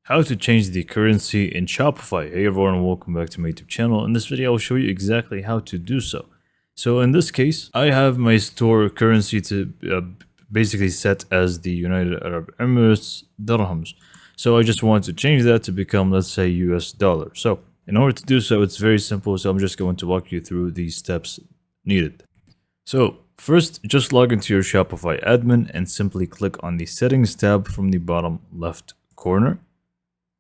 How to change the currency in Shopify. Hey everyone, welcome back to my YouTube channel. In this video, I'll show you exactly how to do so. So in this case, I have my store currency to basically set as the United Arab Emirates dirhams. So I just want to change that to become, let's say, US dollar. So in order to do so, it's very simple. So I'm just going to walk you through the steps needed. So first, just log into your Shopify admin and simply click on the settings tab from the bottom left corner.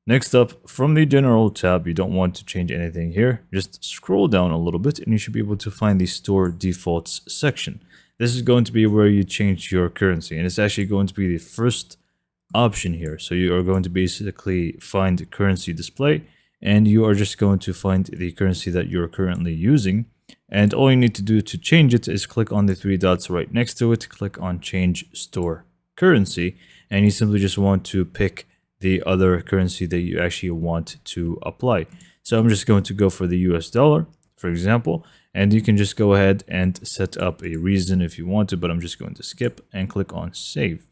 Next up, from the general tab, you don't want to change anything here. Just scroll down a little bit and you should be able to find the store defaults section. This is going to be where you change your currency, and it's actually going to be the first option here. So you are going to basically find currency display, and you are just going to find the currency that you're currently using. And all you need to do to change it is click on the three dots right next to it, click on change store currency, and you simply just want to pick the other currency that you actually want to apply. So I'm just going to go for the US dollar, for example, and you can just go ahead and set up a reason if you want to, but I'm just going to skip and click on save.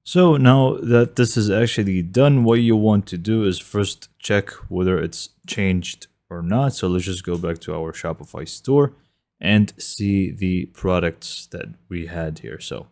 So now that this is actually done, what you want to do is first check whether it's changed or not. So let's just go back to our Shopify store and see the products that we had here. So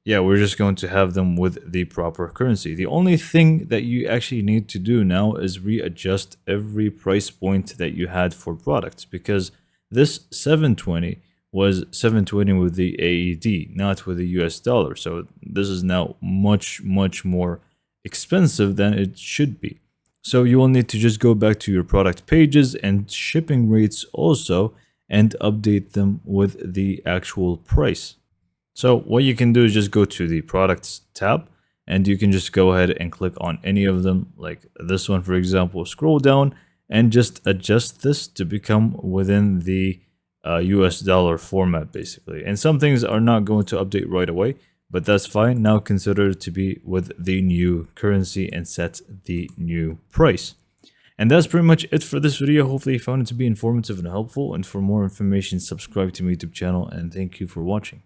yeah, we're just going to have them with the proper currency. The only thing that you actually need to do now is readjust every price point that you had for products, because this 720 was 720 with the AED, not with the US dollar. So this is now much more expensive than it should be. So you will need to just go back to your product pages and shipping rates also and update them with the actual price. So what you can do is just go to the products tab and you can just go ahead and click on any of them, like this one, for example. Scroll down and just adjust this to become within the US dollar format, basically. And some things are not going to update right away, but that's fine. Now consider it to be with the new currency and set the new price. And that's pretty much it for this video. Hopefully you found it to be informative and helpful. And for more information, subscribe to my YouTube channel, and thank you for watching.